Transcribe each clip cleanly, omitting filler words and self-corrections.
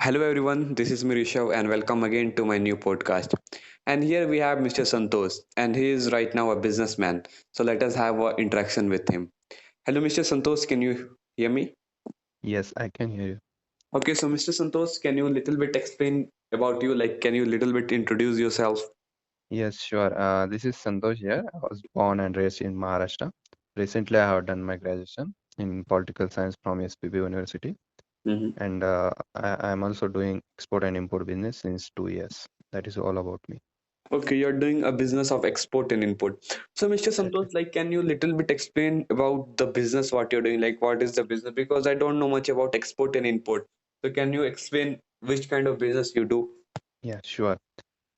Hello everyone, this is Mirishav and welcome again to my new podcast. And here we have Mr. Santosh and he is right now a businessman. So let us have an interaction with him. Hello Mr. Santosh, can you hear me? Yes, I can hear you. Okay, so Mr. Santosh, can you little bit explain about you? Like, can you little bit introduce yourself? Yes, sure. This is Santosh here. I was born and raised in Maharashtra. Recently, I have done my graduation in political science from SPB University, Mhm. and I am also doing export and import business since 2 years. That is all about me. Okay, you're doing a business of export and import. So, Mr. Exactly. Santosh, like, can you little bit explain about the business what you're doing? Like, what is the business? Because I don't know much about export and import. So, can you explain which kind of business you do? Yeah, sure.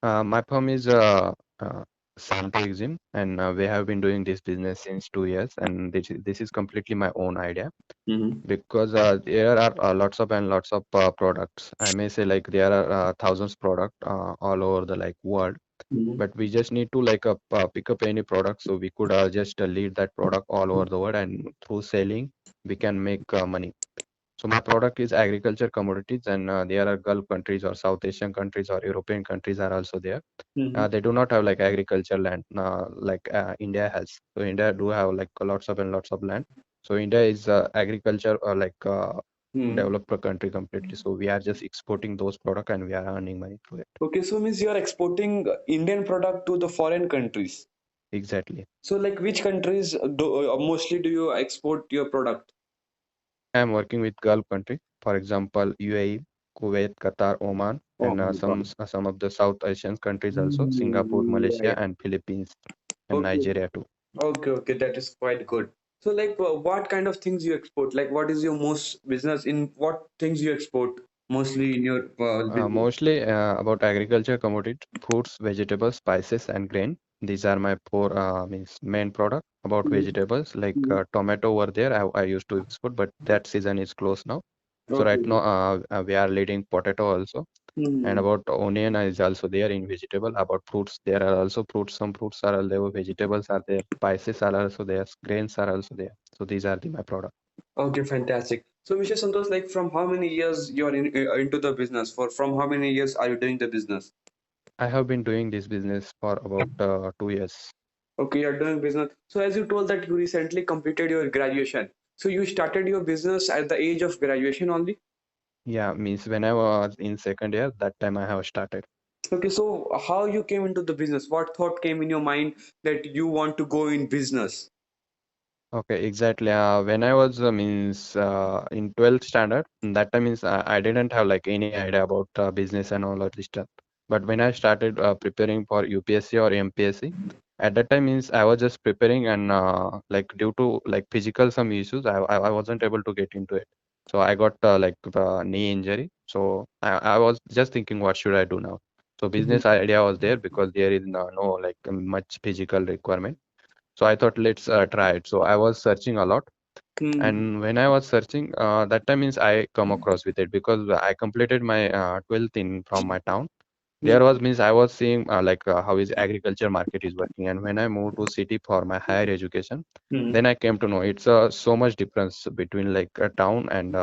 My firm is Santo Exim, and we have been doing this business since 2 years, and this is completely my own idea. Mm-hmm. Because there are lots of and lots of products. I may say like there are thousands product all over the like world, Mm-hmm. but we just need to like pick up any product so we could just lead that product all over the world, and through selling we can make money. So my product is agriculture commodities, and there are Gulf countries or South Asian countries or European countries are also there. Mm-hmm. They do not have like agriculture land like India has. So India do have like lots of and lots of land. So India is agriculture or like Hmm. developed country completely. So we are just exporting those products and we are earning money through it. Okay, so means you are exporting Indian product to the foreign countries. Exactly. So, like, which countries mostly do you export your product? I am working with Gulf country, for example, UAE, Kuwait, Qatar, Oman, Oh and my God. some of the South Asian countries also, Singapore, Hmm, Malaysia, right. and Philippines, and Okay. Nigeria too. Okay. That is quite good. So, like, what kind of things you export? Like, what is your most business in what things you export mostly in your business? Mostly about agriculture commodity, fruits, vegetables, spices, and grain. These are my four means main product. About vegetables, like Mhm. tomato over there, I used to export, but that season is closed now. So right now Okay. we are leading potato also. And Hmm. about onion is also there in vegetable. About fruits, there are also fruits. Some fruits are there, vegetables are there, spices are also there, grains are also there. So these are my product. Okay, fantastic. So, Mr. Santosh, like, from how many years you are into the business? From how many years are you doing the business? I have been doing this business for about 2 years. Okay, you're doing business. So, as you told that you recently completed your graduation, so you started your business at the age of graduation only. Yeah, means when I was in second year, that time I have started. Okay, so how you came into the business? What thought came in your mind that you want to go in business? Okay, exactly. When I was means in 12th standard, that time means I didn't have like any idea about business and all of this stuff. But when I started preparing for UPSC or MPSC, at that time means I was just preparing, and like due to like physical some issues, I wasn't able to get into it. So I got like knee injury. So I was just thinking, what should I do now? So Mhm. business idea was there because there is no like much physical requirement. So I thought let's try it. So I was searching a lot, Hmm. and when I was searching, that time means I come across with it because I completed my 12th in from my town. There Hmm. was means I was seeing how is agriculture market is working, and when I moved to city for my higher education, Hmm. then I came to know it's so much difference between like a town and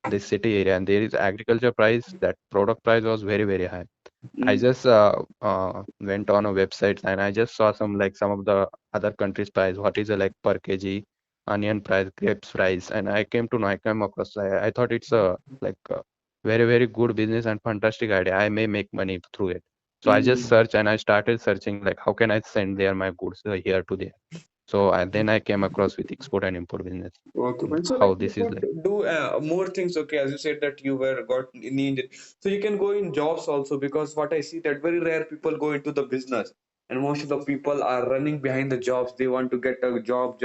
this city area, and there is agriculture price. That product price was very high. I Hmm. just went on a website and I just saw some of the other countries' price. What is like per kg onion price, grapes price, and I came to know. I came across. I thought it's a like a very good business and fantastic idea. I may make money through it. So I just Hmm. searched and I started searching like how can I send there my goods here to there. So then I came across with export and import business. Okay, fine. So, like, How you this is could like. do more things. Okay, as you said that you were got needed, so you can go in jobs also because what I see that very rare people go into the business, and most of the people are running behind the jobs. They want to get a job,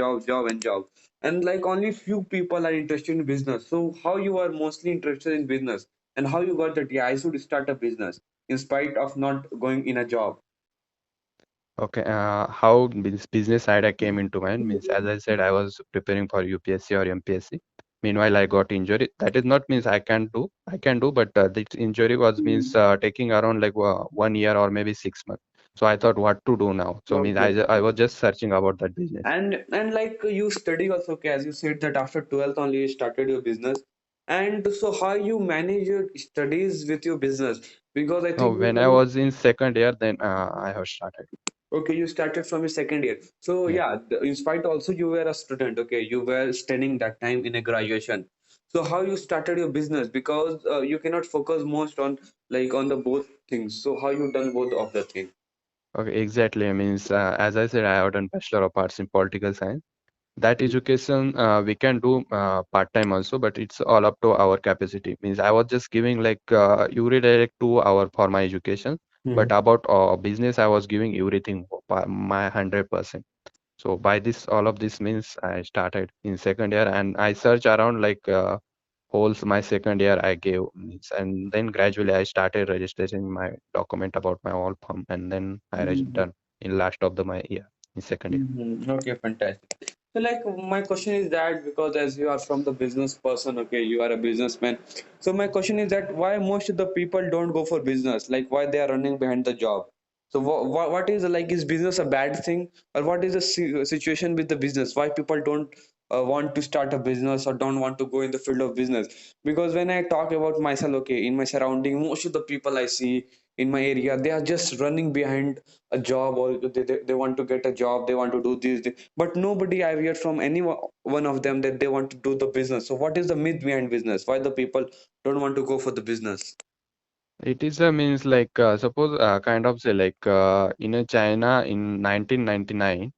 and like only few people are interested in business. So, how you are mostly interested in business, and how you got that? Yeah, I should start a business in spite of not going in a job. Okay, how this business side I came into mind means as I said I was preparing for UPSC or MPSC. Meanwhile, I got injury. That is not means I can do, but this injury was means taking around like 1 year or maybe 6 months. So I thought what to do now. So means Okay. I was just searching about that business. And like you study also, okay, as you said that after 12th only you started your business. And so how you manage your studies with your business? Because I No, think when I was in second year, then I have started. okay, you started from your second year. So Yeah. yeah, in spite also you were a student. Okay, you were studying that time in a graduation. So how you started your business? Because you cannot focus most on like on the both things. So how you done both of the thing? Okay, exactly. I mean, as I said, I have done Bachelor of Arts in Political Science. That education we can do part-time also, but it's all up to our capacity. Means I was just giving like you redirect 2 hour for my education, but Mhm. about business, I was giving everything, my 100%. So by this, all of this means I started in second year and I searched around like wholes my second year I gave means, and then gradually I started registering my document about my all firm and then I Mhm. done in last of the my year in second year. Okay, fantastic. So, like, my question is that because as you are from the business person, okay, you are a businessman. So, my question is that why most of the people don't go for business? Like, why they are running behind the job? So, what is like, is business a bad thing, or what is the situation with the business? Why people don't want to start a business or don't want to go in the field of business? Because when I talk about myself, okay, in my surrounding, most of the people I see in my area, they are just running behind a job, or they want to get a job, they want to do this, but nobody I've heard from any one of them that they want to do the business. So what is the myth behind business? Why the people don't want to go for the business? It is a means like suppose kind of say like in a China in 1999.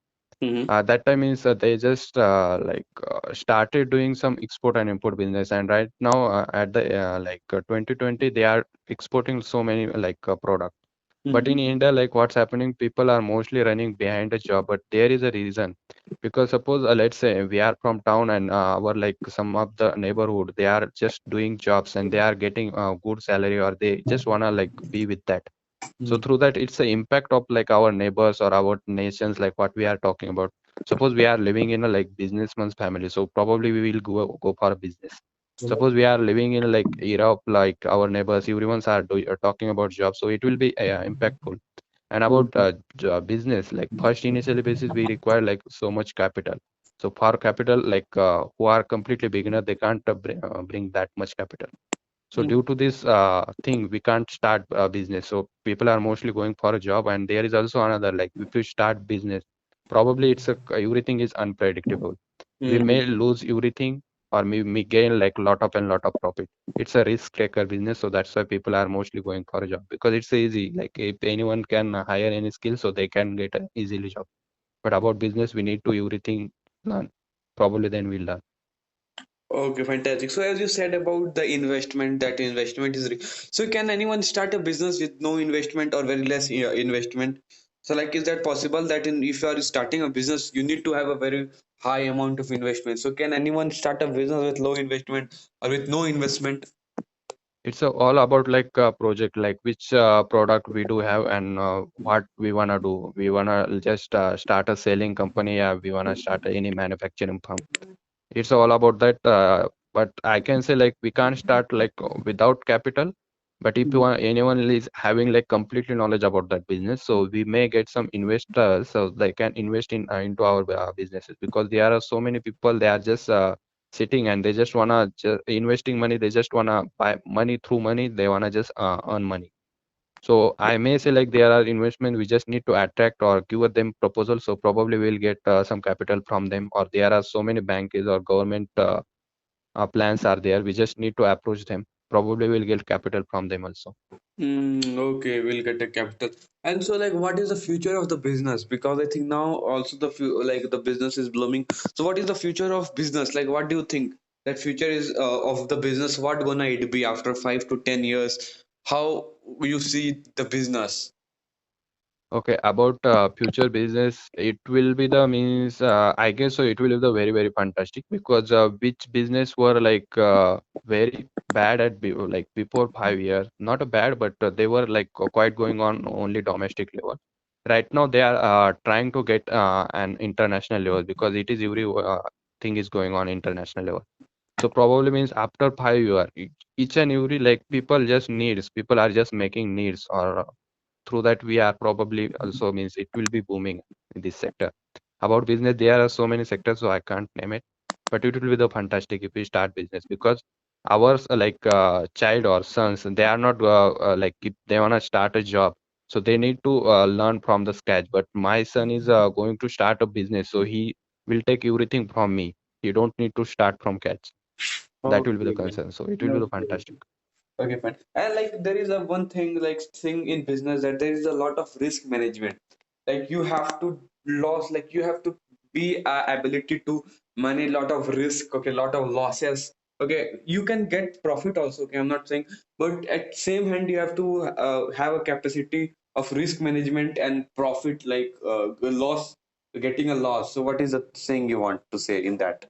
Mm-hmm. That time means they just started doing some export and import business, and right now at the 2020 they are exporting so many products. But in Mm-hmm. India, like what's happening, people are mostly running behind a job. But there is a reason, because suppose let's say we are from town and our like some of the neighborhood, they are just doing jobs and they are getting good salary, or they just wanna like be with that. So through that, it's the impact of like our neighbors or our nations, like what we are talking about. Suppose we are living in a like businessman's family, so probably we will go for a business. Suppose we are living in like era of like our neighbors, everyone's are talking about jobs, so it will be impactful. And about business, like first initially basis, we require like so much capital. So for capital, like who are completely beginner, they can't bring that much capital. So due to this thing, we can't start a business. So people are mostly going for a job, and there is also another like if you start business, probably everything is unpredictable. We may Mm-hmm. lose everything, or we gain like lot of profit. It's a risk taker business, so that's why people are mostly going for a job because it's easy. Like if anyone can hire any skill, so they can get an easily job. But about business, we need to everything learn. Probably then we'll learn. Okay, fantastic. So as you said about the investment, that investment is so can anyone start a business with no investment or very less investment? So like, is that possible that in if you are starting a business, you need to have a very high amount of investment? So can anyone start a business with low investment or with no investment? It's all about like a project, like which product we do have and what we wanna do. We wanna just start a selling company, we wanna start any manufacturing firm. It's all about that. But I can say like we can't start like without capital. But if you want, anyone is having like completely knowledge about that business, so we may get some investors so they can invest in into our businesses, because there are so many people, they are just sitting and they just wanna investing money. They just wanna buy money through money. They wanna just earn money. So I may say like there are investment, we just need to attract or give them proposal. So probably we'll get some capital from them, or there are so many banks or government plans are there. We just need to approach them. Probably we'll get capital from them also. Okay, we'll get a capital. And so, like, what is the future of the business? Because I think now also like the business is blooming. So, what is the future of business? Like, what do you think that future is of the business? What gonna it be after 5 to 10 years? How you see the business? Okay, about future business, it will be the means I guess so. It will be the very very fantastic, because which business were like very bad at like before 5 years, not a bad, but they were like quite going on only domestic level. Right now they are trying to get an international level, because it is every thing is going on international level. So probably means after 5 years, each and every like people are just making needs, or through that we are probably also means it will be booming in this sector. About business, there are so many sectors, so I can't name it, but it will be the fantastic if we start business, because Ours like child or sons, they are not like if they wanna start a job, so they need to learn from the scratch. But my son is going to start a business, so he will take everything from me. He don't need to start from scratch. That will be the Okay. concern. So it will be the Okay. fantastic. Okay, fine. And like there is a one thing like thing in business that there is a lot of risk management. Like you have to loss, like you have to be ability to manage a lot of risk. Okay, lot of losses. Okay, you can get profit also. Okay, I'm not saying, but at same hand you have to have a capacity of risk management and profit, like loss, getting a loss. So what is the thing you want to say in that?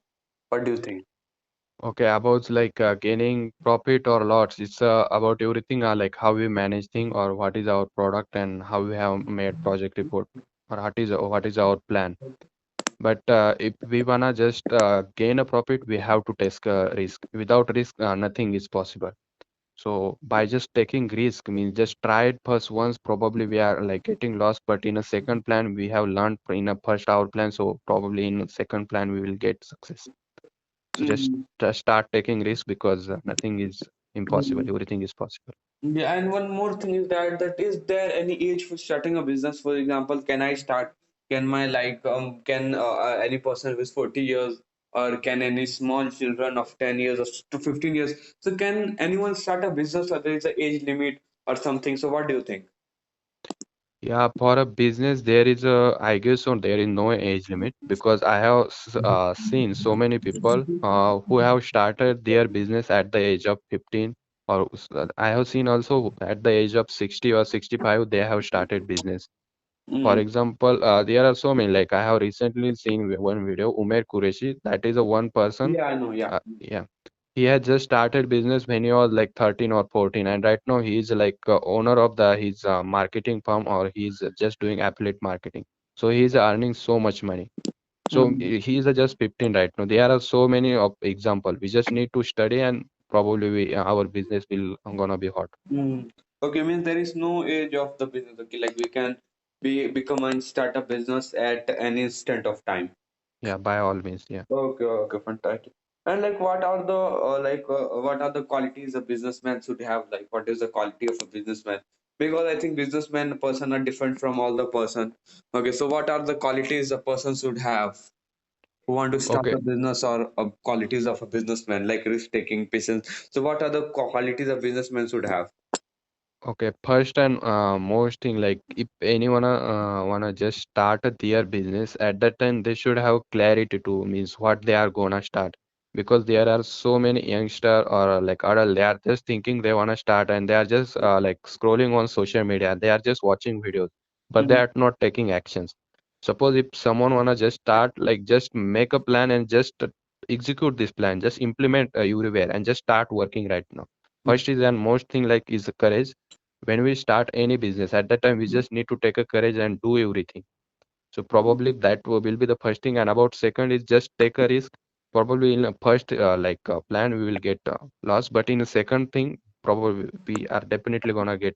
What do you think? Okay, about like gaining profit or loss, it's about everything like how we manage thing or what is our product and how we have made project report or what is our plan. But if we wanna just gain a profit, we have to take a risk. Without risk, nothing is possible. So by just taking risk means just try it first once, probably we are like getting lost, but in a second plan we have learned in a first hour plan, so probably in a second plan we will get success. So just start taking risk because nothing is impossible, Mm. everything is possible. Yeah, and one more thing is that is there any age for starting a business? For example, can I start? Can my like can any person who is 40 years or can any small children of 10 years or to 15 years? So can anyone start a business or there is an age limit or something? So what do you think? Yeah, for a business, there is a, I guess so there is no age limit because I have seen so many people who have started their business at the age of 15 or I have seen also at the age of 60 or 65 they have started business. For Mm. example, there are so many like I have recently seen one video, Umer Qureshi, that is a one person. Yeah, I know. Yeah. Yeah, he had just started business when he was like 13 or 14, and right now he's like owner of the his marketing firm or he's just doing affiliate marketing. So he's earning so much money. So Mm. he's just 15 right now. There are so many of example. We just need to study and probably our business will gonna be hot. Mm. Okay, means there is no age of the business. Okay, like we can become and start a business at an instant of time. Yeah, by all means. Yeah. Okay, okay, fantastic. And like, what are the qualities a businessman should have? Like, what is the quality of a businessman? Because I think businessman person are different from all the person. Okay, so what are the qualities a person should have who want to start Okay. a business or qualities of a businessman, like risk taking, patience. So, what are the qualities a businessman should have? Okay, first and most thing like if anyone wanna just start their business at that time they should have clarity to means what they are gonna start because there are so many youngster or like adult they are just thinking they wanna start and they are just like scrolling on social media they are just watching videos but they Mm, are not taking actions. Suppose if someone wanna just start like just make a plan and just execute this plan just implement everywhere and just start working right now. First is and most thing like is the courage when we start any business at that time we just need to take a courage and do everything. So probably that will be the first thing and about second is just take a risk. Probably in a first plan we will get loss but in the second thing probably we are definitely gonna get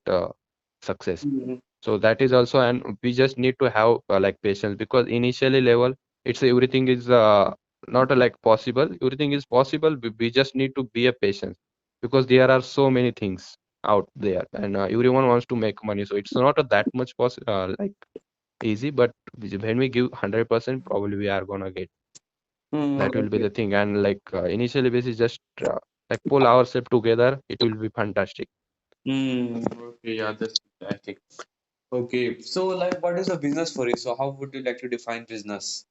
success. mm, So that is also and we just need to have like patience because initially level it's everything is not like possible, everything is possible, we just need to be a patient because there are so many things out there and everyone wants to make money so it's not a that much like easy but when we give 100% probably we are gonna get mm, that will be okay. the thing and like initially basis just like pull ourselves together it will be fantastic. Okay, yeah, that's fantastic. Okay, so like, what is a business for you? So, how would you like to define business?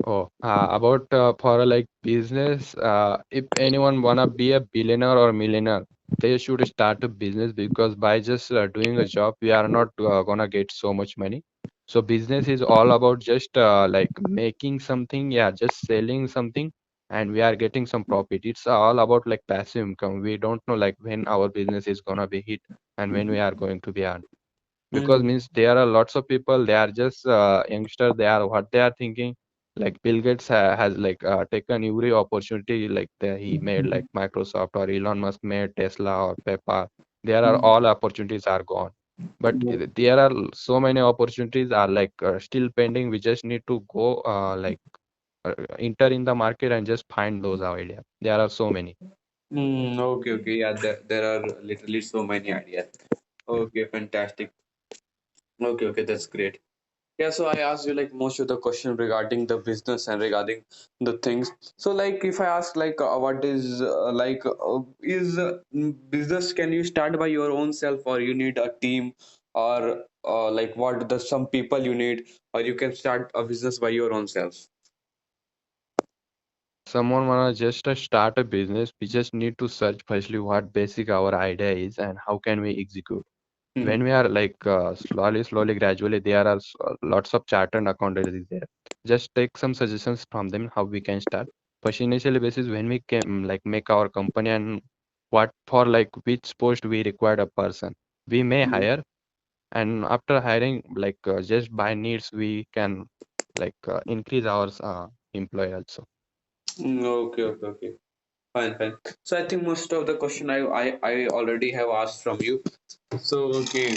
Oh, about for like business, if anyone wanna be a billionaire or millionaire, they should start a business because by just doing a job, we are not gonna get so much money. So business is all about just like making something, yeah, just selling something, and we are getting some profit. It's all about like passive income. We don't know like when our business is gonna be hit and when we are going to be earned because Mm, means there are lots of people they are just youngster they are what they are thinking like Bill Gates has like taken every opportunity like he made like Microsoft or Elon Musk made Tesla or PayPal there are mm, all opportunities are gone but there are so many opportunities are like still pending we just need to go enter in the market and just find those ideas there are so many. Okay, okay. Yeah, there are literally so many ideas. Yeah. Okay, fantastic. Okay, okay, that's great. Yeah, so I asked you like most of the question regarding the business and regarding the things. So like if I ask like what is business can you start by your own self or you need a team or like what the some people you need or you can start a business by your own self. Someone wanna just start a business, we just need to search firstly what basic our idea is and how can we execute. Hmm. When we are like slowly, gradually, there are lots of chartered accountants is there. Just take some suggestions from them how we can start. First initial basis when we can like make our company and what for like which post we require a person. We may hire and after hiring like just by needs we can like increase our employee also. Okay, okay, okay. Fine, fine. So I think most of the question I already have asked from you. So okay,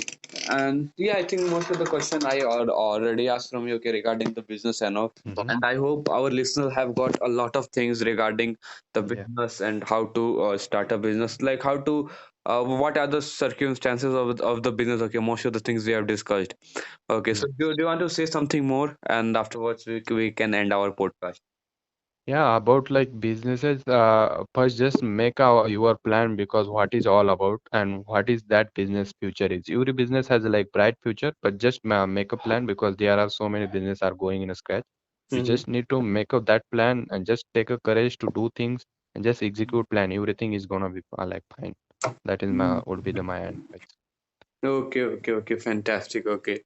and yeah, I think most of the question I already asked from you, okay, regarding the business and all. Hmm. And I hope our listeners have got a lot of things regarding the Yeah. business and how to start a business, like how to, what are the circumstances of the business. Okay, most of the things we have discussed. Okay, so Yeah. do you want to say something more, and afterwards we can end our podcast. Yeah, about like businesses, first just make your plan because what is all about and what is that business future is. Every business has a like bright future, but just make a plan because there are so many business are going in a scratch. You Mm-hmm. just need to make up that plan and just take a courage to do things and just execute plan. Everything is gonna be like fine. That is my would be the my advice. Okay, okay, okay, fantastic. Okay.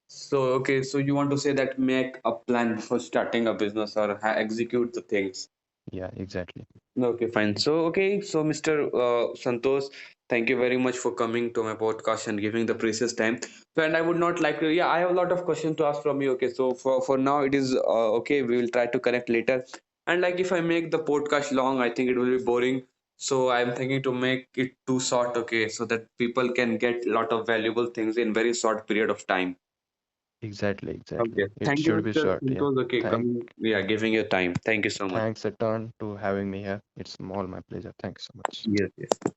So, okay, so you want to say that make a plan before starting a business or execute the things. Yeah, exactly. Okay, fine. So, okay, so Mr. Santosh, thank you very much for coming to my podcast and giving the precious time. So, and I would not like to, yeah, I have a lot of questions to ask from you. Okay, so for now, it is okay. We will try to connect later. And like if I make the podcast long, I think it will be boring. So, I'm thinking to make it too short, okay, so that people can get a lot of valuable things in very short period of time. Exactly, exactly. Okay. It Thank you, should be Mr. short. Yeah. Santosh. Okay, Thank coming, yeah, giving your time. Thank you so much. Thanks a ton to having me here. It's all my pleasure. Thanks so much. Yes, yes.